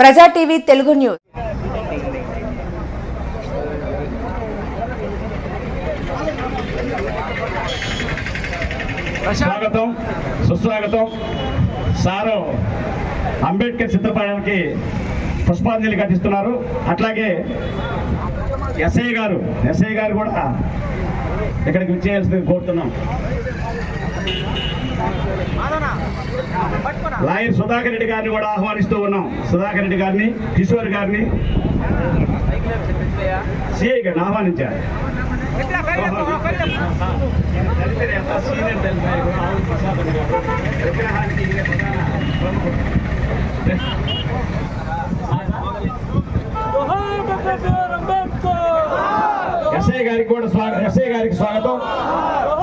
ప్రజా TV Telugu news. స్వాగతం, సుస్వాగతం. సారు అంబేద్కర్ చిత్రపటానికి పుష్పాంజలి ఘటిస్తున్నారు. అట్లాగే ఎస్ఐ గారు కూడా ఇక్కడికి విచ్చేయాల్సింది కోరుతున్నాం. లాయర్ సుధాకర్ రెడ్డి గారిని కూడా ఆహ్వానిస్తూ ఉన్నాం. సుధాకర్ రెడ్డి గారిని, కిషోర్ గారిని, సిఐ గారిని ఆహ్వానించారు. ఎస్ఐ గారికి స్వాగతం.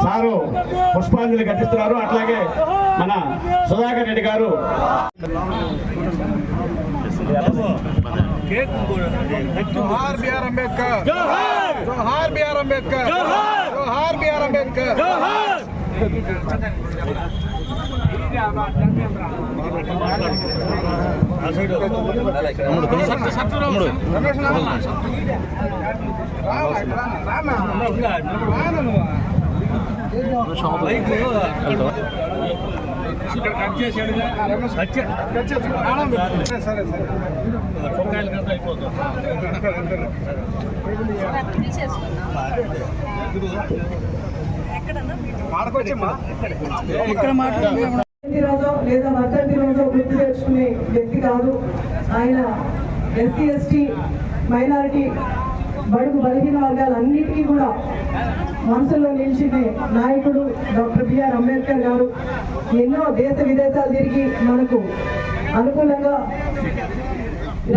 సారు పుష్పాంజలి ఘటిస్తున్నారు. అట్లాగే మన సుధాకర్ రెడ్డి గారు जोहार बी.आर. अंबेडकर, जोहार बी.आर. अंबेडकर, जोहार बी.आर. अंबेडकर, जोहार. ఇక్కడ కట్ చేసాడు. సరే రోజు లేదా వర్ధంతి రోజు గుర్తు తెచ్చుకునే వ్యక్తి కాదు ఆయన. ఎస్సీ ఎస్టీ మైనారిటీ బడుగు బలహీన వర్గాలన్నిటికీ కూడా మనసులో నిలిచిన నాయకుడు డాక్టర్ బిఆర్ అంబేద్కర్ గారు. ఎన్నో దేశ విదేశాలు తిరిగి మనకు అనుకూలంగా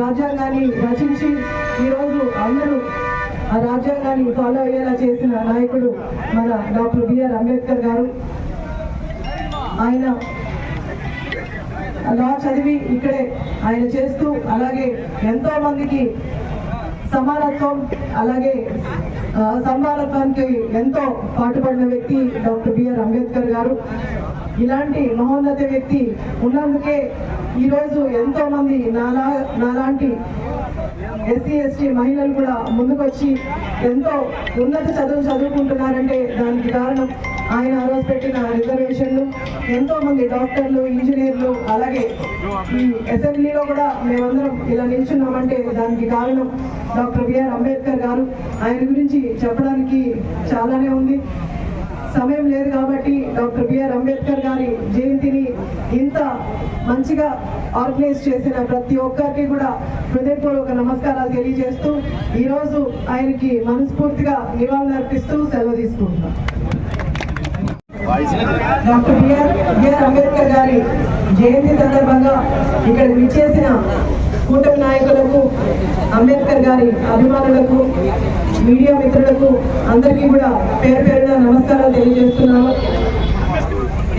రాజ్యాంగాన్ని రచించి ఈరోజు అందరూ ఆ రాజ్యాంగాన్ని ఫాలో అయ్యేలా చేసిన నాయకుడు మన డాక్టర్ బిఆర్ అంబేద్కర్ గారు. ఆయన లా చదివి ఇక్కడే ఆయన చేస్తూ అలాగే ఎంతో మందికి సమానత్వం అలాగే సమానత్వానికి ఎంతో పాటుపడిన వ్యక్తి డాక్టర్ బిఆర్ అంబేద్కర్ గారు. ఇలాంటి మహోన్నత వ్యక్తి ఉన్నందుకే ఈరోజు ఎంతో మంది నాలాంటి ఎస్సీ ఎస్టీ మహిళలు కూడా ముందుకొచ్చి ఎంతో ఉన్నత చదువుకుంటున్నారంటే దానికి కారణం ఆయన ఆ రోజు పెట్టిన రిజర్వేషన్లు. ఎంతో మంది డాక్టర్లు, ఇంజనీర్లు అలాగే ఈ అసెంబ్లీలో కూడా మేమందరం ఇలా నిల్చున్నామంటే దానికి కారణం డాక్టర్ బిఆర్ అంబేద్కర్ గారు. ఆయన గురించి చెప్పడానికి చాలానే ఉంది, సమయం లేదు కాబట్టి డాక్టర్ బిఆర్ అంబేద్కర్ గారి జయంతిని ఇంత మంచిగా ఆర్గనైజ్ చేసిన ప్రతి ఒక్కరికి కూడా హృదయపూర్వక నమస్కారాలు తెలియజేస్తూ ఈరోజు ఆయనకి మనస్ఫూర్తిగా నివాళులు అర్పిస్తూ సెలవు తీసుకుంటున్నాం. డాక్టర్ బిఆర్ అంబేద్కర్ గారి జయంతి సందర్భంగా ఇక్కడ విచ్చేసిన కూటమి నాయకులకు, అంబేద్కర్ గారి అభిమానులకు, మీడియా మిత్రులకు అందరికీ కూడా పేరు పేరున నమస్కారాలు తెలియజేస్తున్నాను.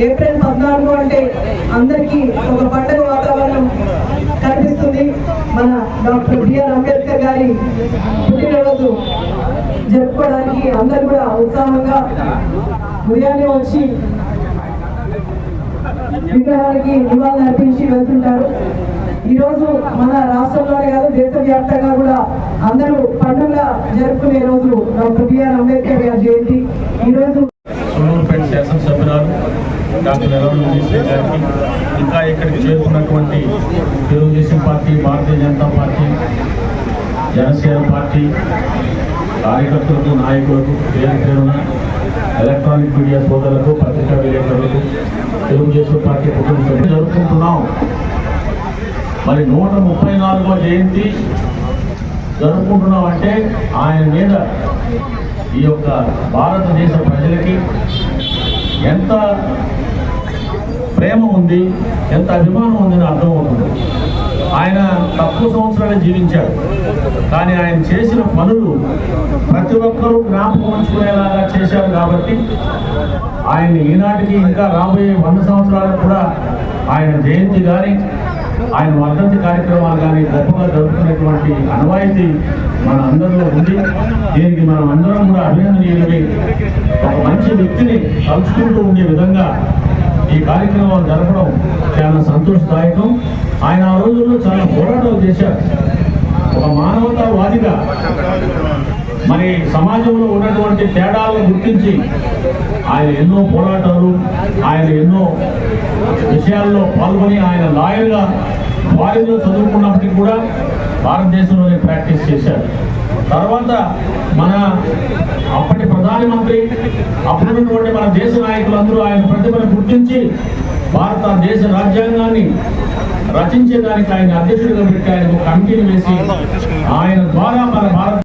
ఏప్రిల్ 14 అంటే అందరికీ ఒక పండుగ వాతావరణం కనిపిస్తుంది. మన డాక్టర్ బిఆర్ అంబేద్కర్ గారి పుట్టినరోజు జరుపుకోవడానికి అందరూ కూడా ఉత్సాహంగా ఉదయాన్నే వచ్చి విగ్రహానికి నివాళులు అర్పించి వెళ్తుంటారు. ఈరోజు మన రాష్ట్రంలోనే కాదు దేశవ్యాప్తంగా కూడా అందరూ పండుగగా జరుపుకునే రోజు డాక్టర్ బిఆర్ అంబేద్కర్ గారి జయంతి. ఈరోజు శాసనసభ్యురాలు డాక్టర్ గారికి, ఇంకా ఇక్కడికి చేరుకున్నటువంటి Telugu Desam party, Bharatiya Janata party, Janasena party కార్యకర్తలకు, నాయకులకు, పేరున ఎలక్ట్రానిక్ మీడియా సోదరులకు, పత్రికా విలేకరులకు, తెలుగుదేశం పార్టీ కుటుంబ సభ్యులు జరుపుకుంటున్నాం. మరి 134వ జయంతి జరుపుకుంటున్నాం అంటే ఆయన మీద ఈ యొక్క భారతదేశ ప్రజలకి ఎంత ప్రేమ ఉంది, ఎంత అభిమానం ఉందని అర్థమవుతుంది. ఆయన తక్కువ సంవత్సరాలే జీవించాడు, కానీ ఆయన చేసిన పనులు ప్రతి ఒక్కరూ జ్ఞాపకం ఉంచుకునేలాగా చేశారు. కాబట్టి ఆయన ఈనాటికి ఇంకా రాబోయే 100 సంవత్సరాలకు కూడా ఆయన జయంతి కానీ ఆయన వర్ధంతి కార్యక్రమాలు కానీ గొప్పగా జరుపుకునేటువంటి అనువాయితీ మన అందరిలో ఉంది. దీనికి మనం అందరం కూడా అభినందనీయులమే. ఒక మంచి వ్యక్తిని తలుచుకుంటూ ఉండే విధంగా ఈ కార్యక్రమాలు జరపడం చాలా సంతోషదాయకం. ఆయన ఆ రోజుల్లో చాలా పోరాటాలు చేశారు. ఒక మానవతావాదిగా మరి సమాజంలో ఉన్నటువంటి తేడాలను గుర్తించి ఆయన ఎన్నో పోరాటాలు, ఆయన ఎన్నో విషయాల్లో పాల్గొని ఆయన లాయర్గా వారిలో చదువుకున్నప్పటికీ కూడా భారతదేశంలోనే ప్రాక్టీస్ చేశారు. తర్వాత మన అప్పటి ప్రధానమంత్రి, అప్పుడున్నటువంటి మన దేశ నాయకులందరూ ఆయన ప్రతిభను గుర్తించి భారతదేశ రాజ్యాంగాన్ని రచించేదానికి ఆయన అధ్యక్షుడిగా పెట్టి ఆయన కమిటీని వేసి ఆయన ద్వారా మన భారత